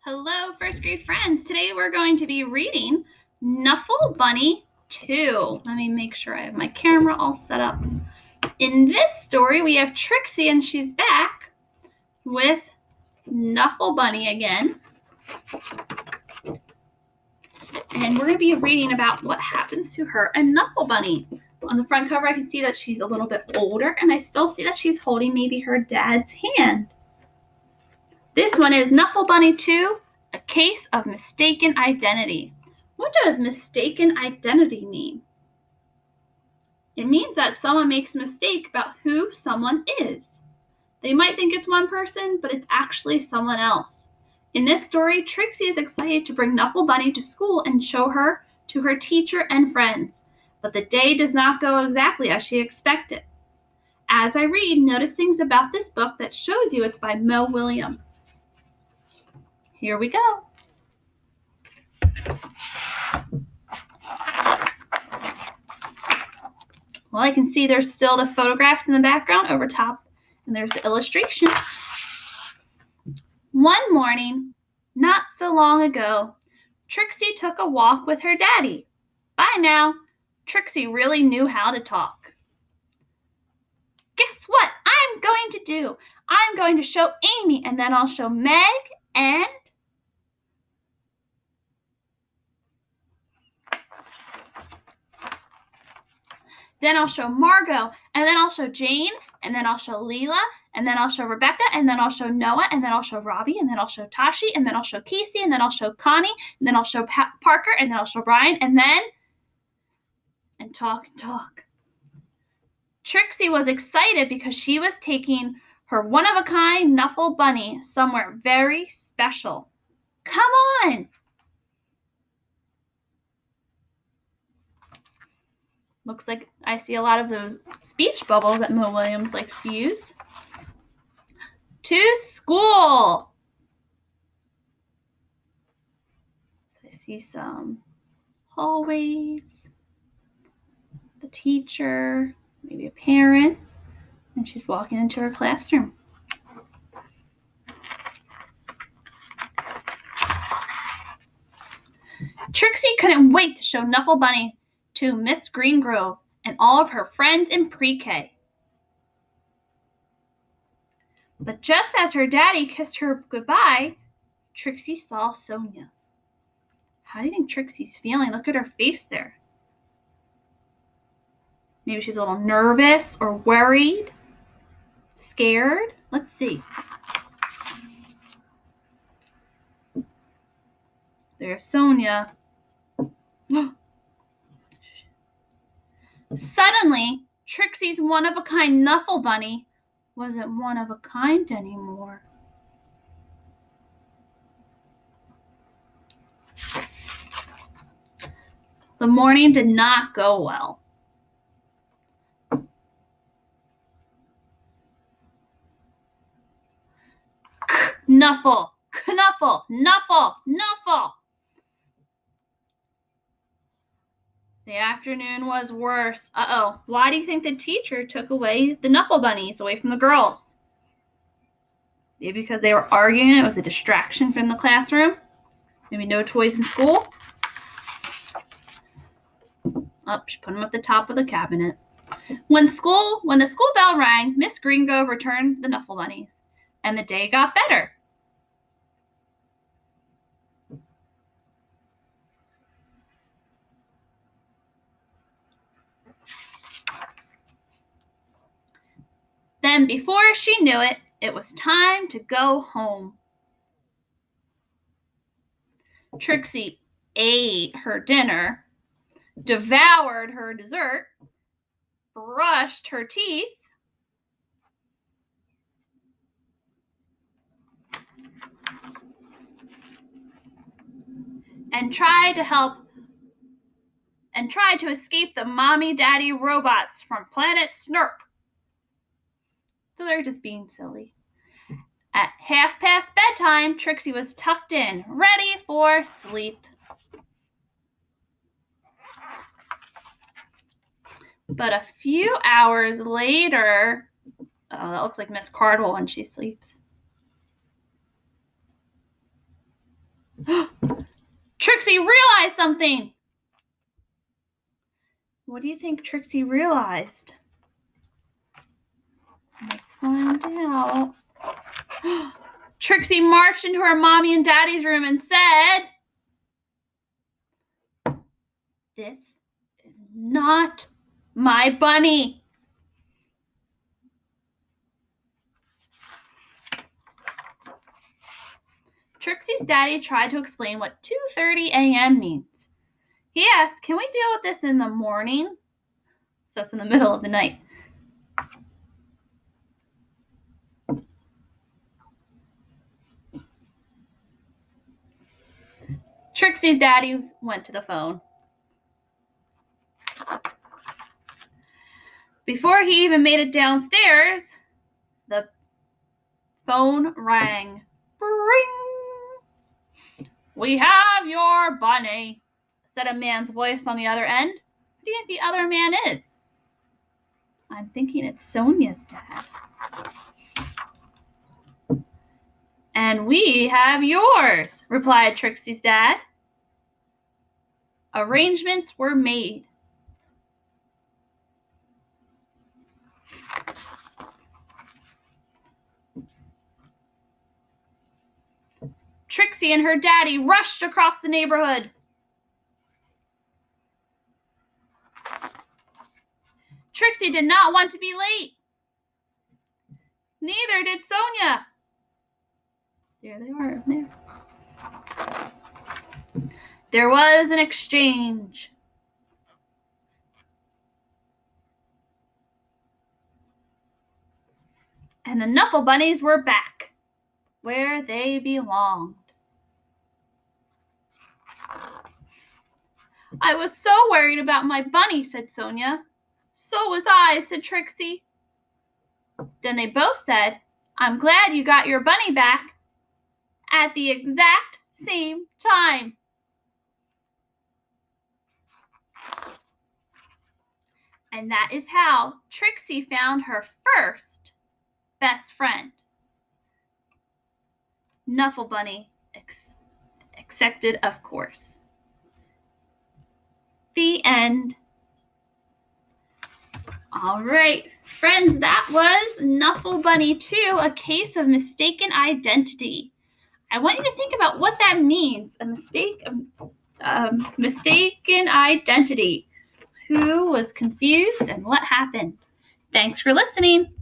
Hello, first grade friends. Today we're going to be reading Knuffle Bunny 2. Let me make sure I have my camera all set up. In this story, we have Trixie, and she's back with Knuffle Bunny again. And we're going to be reading about what happens to her and Knuffle Bunny. On the front cover, I can see that she's a little bit older, and I still see that she's holding maybe her dad's hand. This one is Knuffle Bunny 2, A Case of Mistaken Identity. What does mistaken identity mean? It means that someone makes a mistake about who someone is. They might think it's one person, but it's actually someone else. In this story, Trixie is excited to bring Knuffle Bunny to school and show her to her teacher and friends. But the day does not go exactly as she expected. As I read, notice things about this book that shows you it's by Mo Williams. Here we go. Well, I can see there's still the photographs in the background over top, and there's the illustrations. One morning, not so long ago, Trixie took a walk with her daddy. By now, Trixie really knew how to talk. Guess what I'm going to do? I'm going to show Amy, and then I'll show Meg, and then I'll show Margot, and then I'll show Jane, and then I'll show Leela, and then I'll show Rebecca, and then I'll show Noah, and then I'll show Robbie, and then I'll show Tashi, and then I'll show Casey, and then I'll show Connie, and then I'll show Parker, and then I'll show Brian, and talk and talk. Trixie was excited because she was taking her one-of-a-kind Knuffle Bunny somewhere very special. Come on! Looks like I see a lot of those speech bubbles that Mo Williams likes to use. To school! So I see some hallways, the teacher, maybe a parent, and she's walking into her classroom. Trixie couldn't wait to show Knuffle Bunny to Miss Greengrove and all of her friends in pre-K. But just as her daddy kissed her goodbye, Trixie saw Sonia. How do you think Trixie's feeling? Look at her face there. Maybe she's a little nervous or worried, scared. Let's see. There's Sonia. Suddenly, Trixie's one-of-a-kind Knuffle Bunny wasn't one of a kind anymore. The morning did not go well. Knuffle, Knuffle, Knuffle, Knuffle. The afternoon was worse. Uh-oh, why do you think the teacher took away the Knuffle Bunnies away from the girls? Maybe because they were arguing, it was a distraction from the classroom? Maybe no toys in school? Oh, she put them at the top of the cabinet. When the school bell rang, Miss Greengrove returned the Knuffle Bunnies, and the day got better. Then, before she knew it, it was time to go home. Trixie ate her dinner, devoured her dessert, brushed her teeth, and tried to escape the mommy-daddy robots from planet Snurp. So they're just being silly. At 1:30 bedtime, Trixie was tucked in, ready for sleep. But a few hours later, that looks like Miss Cardwell when she sleeps. Trixie realized something. What do you think Trixie realized? Let's find out. Trixie marched into her mommy and daddy's room and said, "This is not my bunny." Trixie's daddy tried to explain what 2:30 a.m. means. He asked, "Can we deal with this in the morning?" So it's in the middle of the night. Trixie's daddy went to the phone. Before he even made it downstairs, the phone rang. Ring! "We have your bunny," said a man's voice on the other end. Who do you think the other man is? I'm thinking it's Sonia's dad. "And we have yours," replied Trixie's dad. Arrangements were made. Trixie and her daddy rushed across the neighborhood. Trixie did not want to be late. Neither did Sonia. There they are up there. There was an exchange. And the Knuffle bunnies were back where they belonged. "I was so worried about my bunny," said Sonia. "So was I," said Trixie. Then they both said, "I'm glad you got your bunny back at the exact same time." And that is how Trixie found her first best friend. Knuffle Bunny accepted, of course. The end. All right, friends, that was Knuffle Bunny 2, A Case of Mistaken Identity. I want you to think about what that means, a mistaken identity. Who was confused and what happened? Thanks for listening.